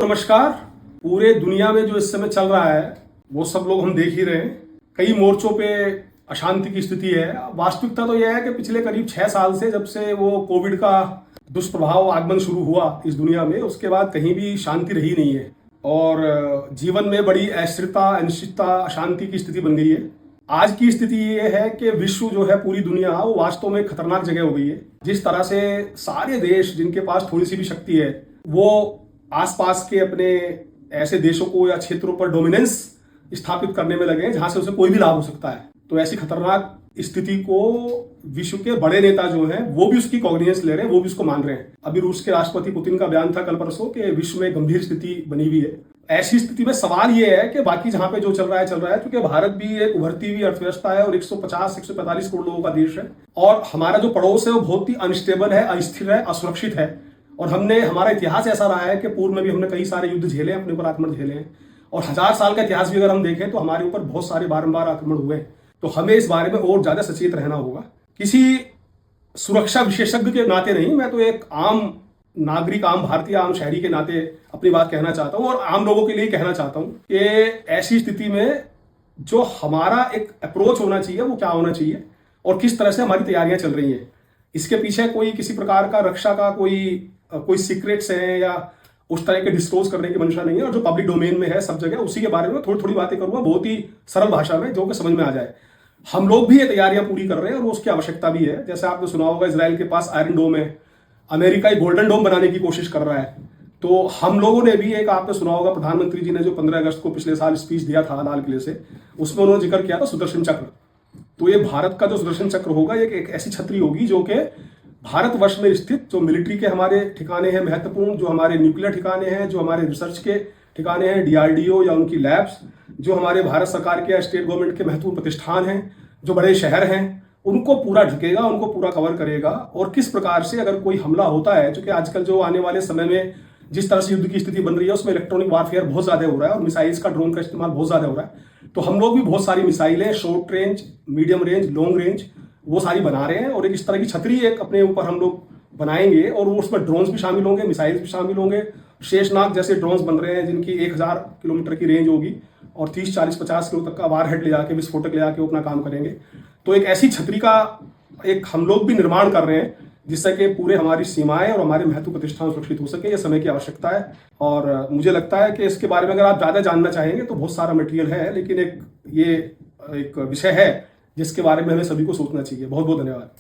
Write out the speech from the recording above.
नमस्कार। पूरे दुनिया में जो इस समय चल रहा है वो सब लोग हम देख ही रहे हैं। कई मोर्चों पे अशांति की स्थिति है। वास्तविकता तो यह है कि पिछले करीब 6 साल से, जब से वो कोविड का दुष्प्रभाव आगमन शुरू हुआ इस दुनिया में, उसके बाद कहीं भी शांति रही नहीं है और जीवन में बड़ी अस्थिरता, अनिश्चितता, अशांति की स्थिति बन गई है। आज की स्थिति ये है कि विश्व जो है, पूरी दुनिया, वो वास्तव में खतरनाक जगह हो गई है। जिस तरह से सारे देश जिनके पास थोड़ी सी भी शक्ति है वो आसपास के अपने ऐसे देशों को या क्षेत्रों पर डोमिनेंस स्थापित करने में लगे हैं जहां से उसे कोई भी लाभ हो सकता है। तो ऐसी खतरनाक स्थिति को विश्व के बड़े नेता जो हैं वो भी उसकी कॉग्निजेंस ले रहे हैं, वो भी उसको मान रहे हैं। अभी रूस के राष्ट्रपति पुतिन का बयान था कल परसों कि विश्व में गंभीर स्थिति बनी हुई है। ऐसी स्थिति में सवाल ये है कि बाकी जहां पे जो चल रहा है क्योंकि भारत भी एक उभरती हुई अर्थव्यवस्था है और 150-145 करोड़ लोगों का देश है और हमारा जो पड़ोस है वो बहुत ही अनस्टेबल है, अस्थिर है, असुरक्षित है। और हमारा इतिहास ऐसा रहा है कि पूर्व में भी हमने कई सारे युद्ध झेले, अपने ऊपर आक्रमण झेले हैं और 1000 साल का इतिहास भी अगर हम देखें तो हमारे ऊपर बहुत सारे बारंबार आक्रमण हुए हैं। तो हमें इस बारे में और ज्यादा सचेत रहना होगा। किसी सुरक्षा विशेषज्ञ के नाते नहीं, मैं तो एक आम नागरिक, आम भारतीय, आम शहरी के नाते अपनी बात कहना चाहता हूं और आम लोगों के लिए कहना चाहता हूं कि ऐसी स्थिति में जो हमारा एक अप्रोच होना चाहिए वो क्या होना चाहिए और किस तरह से हमारी तैयारियां चल रही हैं। इसके पीछे कोई किसी प्रकार का रक्षा का कोई सीक्रेट्स है या उस तरह के डिस्क्लोज करने की मंशा नहीं है। और जो पब्लिक डोमेन में है सब जगह, उसी के बारे में थोड़ी थोड़ी बातें करूंगा, बहुत ही सरल भाषा में, जो कि समझ में आ जाए। हम लोग भी ये तैयारियां पूरी कर रहे हैं और उसकी आवश्यकता भी है। जैसे आपने सुना होगा, इजराइल के पास आयरन डोम है, अमेरिका गोल्डन डोम बनाने की कोशिश कर रहा है। तो हम लोगों ने भी, एक आपने सुना होगा, प्रधानमंत्री जी ने जो 15 अगस्त को पिछले साल स्पीच दिया था लाल किले से, उसमें उन्होंने जिक्र किया था सुदर्शन चक्र। तो ये भारत का जो सुदर्शन चक्र होगा, ये एक ऐसी छतरी होगी जो कि भारतवर्ष में स्थित जो मिलिट्री के हमारे ठिकाने हैं महत्वपूर्ण, जो हमारे न्यूक्लियर ठिकाने हैं, जो हमारे रिसर्च के ठिकाने हैं, डीआरडीओ या उनकी लैब्स, जो हमारे भारत सरकार के या स्टेट गवर्नमेंट के महत्वपूर्ण प्रतिष्ठान हैं, जो बड़े शहर हैं, उनको पूरा ढकेगा, उनको पूरा कवर करेगा। और किस प्रकार से अगर कोई हमला होता है, क्योंकि आजकल जो आने वाले समय में जिस तरह से युद्ध की स्थिति बन रही है उसमें इलेक्ट्रॉनिक वारफेयर बहुत ज्यादा हो रहा है और मिसाइल्स का, ड्रोन का इस्तेमाल बहुत ज्यादा हो रहा है। तो हम लोग भी बहुत सारी मिसाइलें, short range, medium range, long range, वो सारी बना रहे हैं और एक इस तरह की छतरी एक अपने ऊपर हम लोग बनाएंगे और वो उसमें ड्रोन्स भी शामिल होंगे, मिसाइल्स भी शामिल होंगे। शेषनाग जैसे ड्रोन्स बन रहे हैं जिनकी 1000 किलोमीटर की रेंज होगी और 30, 40, 50 किलो तक का वारहेड ले जाके, विस्फोटक ले जाके वो अपना काम करेंगे। तो एक ऐसी छतरी का एक हम लोग भी निर्माण कर रहे हैं जिससे कि पूरे हमारी सीमाएं और हमारे महत्व प्रतिष्ठान सुरक्षित हो सके। यह समय की आवश्यकता है और मुझे लगता है कि इसके बारे में अगर आप ज़्यादा जानना चाहेंगे तो बहुत सारा मटेरियल है, लेकिन ये एक विषय है जिसके बारे में हमें सभी को सोचना चाहिए। बहुत बहुत धन्यवाद।